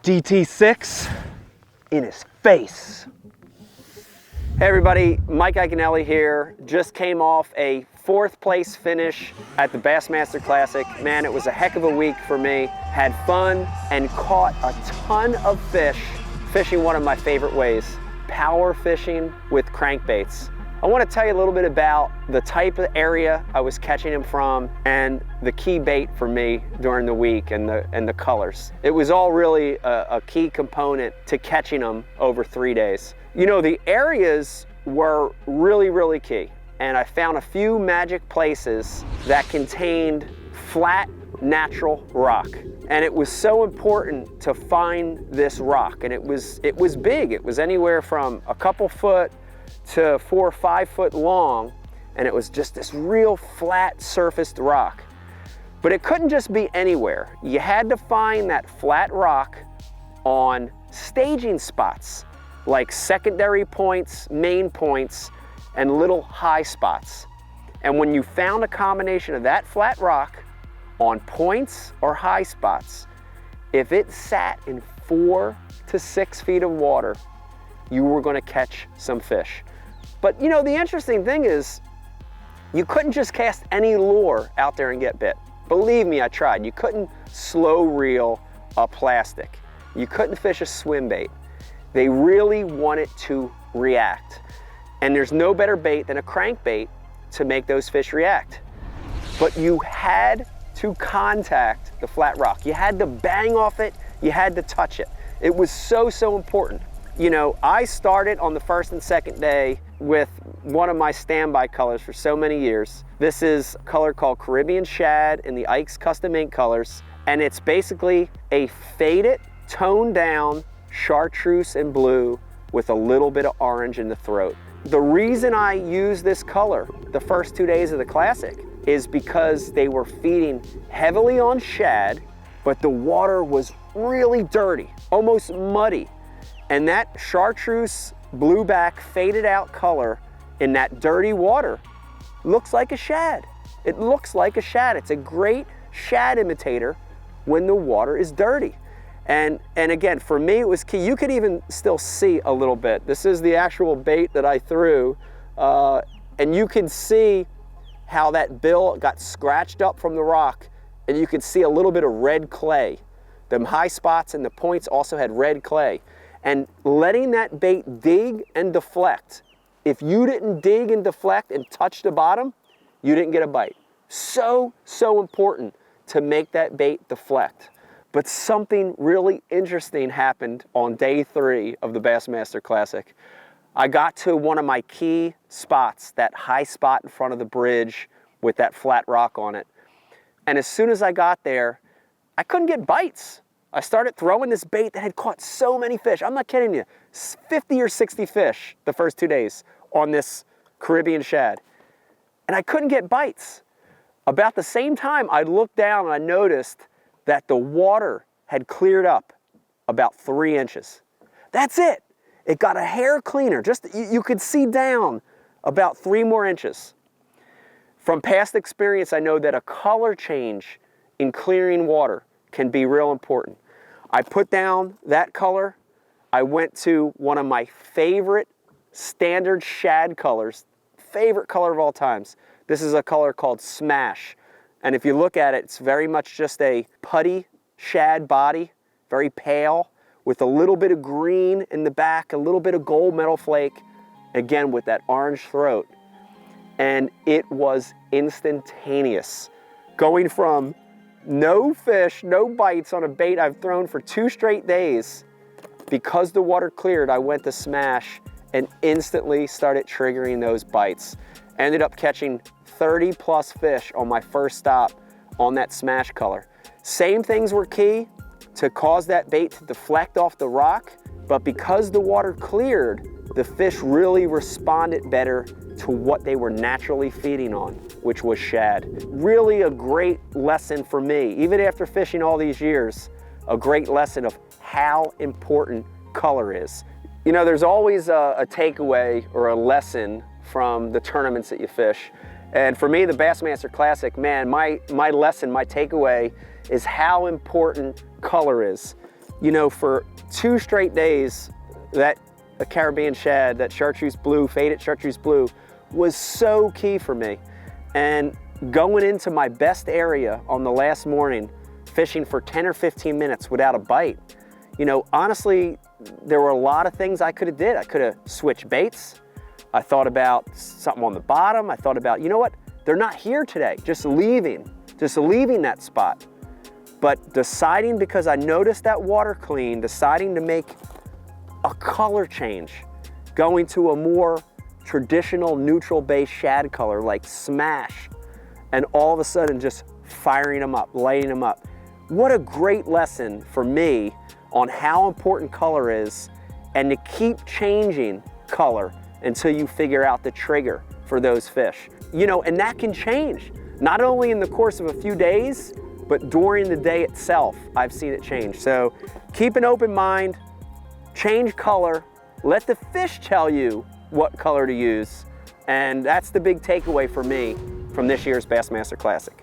DT-6 in his face. Hey everybody, Mike Iaconelli here. Just came off a 4th place finish at the Bassmaster Classic. Man, it was a heck of a week for me. Had fun and caught a ton of fish, fishing one of my favorite ways, power fishing with crankbaits. I want to tell you a little bit about the type of area I was catching them from and the key bait for me during the week and the colors. It was all really a key component to catching them over 3 days. You know, the areas were really key, and I found a few magic places that contained flat natural rock. And it was so important to find this rock, and it was big. It was anywhere from a couple foot to 4 or 5 foot long, and it was just this real flat surfaced rock. But it couldn't just be anywhere. You had to find that flat rock on staging spots, like secondary points, main points, and little high spots. And when you found a combination of that flat rock on points or high spots, if it sat in 4 to 6 feet of water, you were going to catch some fish. But you know, the interesting thing is, you couldn't just cast any lure out there and get bit. Believe me, I tried. You couldn't slow reel a plastic. You couldn't fish a swim bait. They really wanted to react. And there's no better bait than a crankbait to make those fish react. But you had to contact the flat rock. You had to bang off it. You had to touch it. It was so important. You know, I started on the 1st and 2nd day with one of my standby colors for so many years. This is a color called Caribean Shad in the Ike's Custom Ink colors. And it's basically a faded, toned down chartreuse and blue with a little bit of orange in the throat. The reason I use this color the first 2 days of the Classic is because they were feeding heavily on shad, but the water was really dirty, almost muddy. And that chartreuse blueback faded out color in that dirty water looks like a shad. It looks like a shad. It's a great shad imitator when the water is dirty. And again, for me, it was key. You could even still see a little bit. This is the actual bait that I threw. And you can see how that bill got scratched up from the rock, and you could see a little bit of red clay. The high spots and the points also had red clay. And letting that bait dig and deflect. If you didn't dig and deflect and touch the bottom, you didn't get a bite. So important to make that bait deflect. But something really interesting happened on day 3 of the Bassmaster Classic. I got to one of my key spots, that high spot in front of the bridge with that flat rock on it. And as soon as I got there, I couldn't get bites. I started throwing this bait that had caught so many fish. I'm not kidding you, 50 or 60 fish the first 2 days on this Caribean shad. And I couldn't get bites. About the same time, I looked down and I noticed that the water had cleared up about 3 inches. That's it. It got a hair cleaner. Just you could see down about 3 more inches. From past experience, I know that a color change in clearing water can be real important. I put down that color. I went to one of my favorite standard shad colors, favorite color of all times. This is a color called Smash. And if you look at it, it's very much just a putty shad body, very pale, with a little bit of green in the back, a little bit of gold metal flake, again with that orange throat. And it was instantaneous. Going from no fish, no bites on a bait I've thrown for 2 straight days, because the water cleared, I went to Smash and instantly started triggering those bites. Ended up catching 30 plus fish on my first stop on that Smash color. Same things were key to cause that bait to deflect off the rock, but because the water cleared, the fish really responded better to what they were naturally feeding on, which was shad. Really a great lesson for me, even after fishing all these years, a great lesson of how important color is. You know, there's always a takeaway or a lesson from the tournaments that you fish. And for me, the Bassmaster Classic, man, my lesson, my takeaway is how important color is. you know, for 2 straight days, that Caribean shad, that chartreuse blue, faded chartreuse blue, was so key for me. And going into my best area on the last morning, fishing for 10 or 15 minutes without a bite, you know, honestly, there were a lot of things I could have did. I could have switched baits. I thought about something on the bottom. I thought about, you know what, they're not here today, just leaving that spot. But deciding, because I noticed that water clean, deciding to make a color change, going to a more traditional neutral base shad color like Smash, and all of a sudden just firing them up, lighting them up. What a great lesson for me on how important color is, and to keep changing color until you figure out the trigger for those fish. You know, and that can change, not only in the course of a few days, but during the day itself, I've seen it change. So keep an open mind, change color, let the fish tell you what color to use, and that's the big takeaway for me from this year's Bassmaster Classic.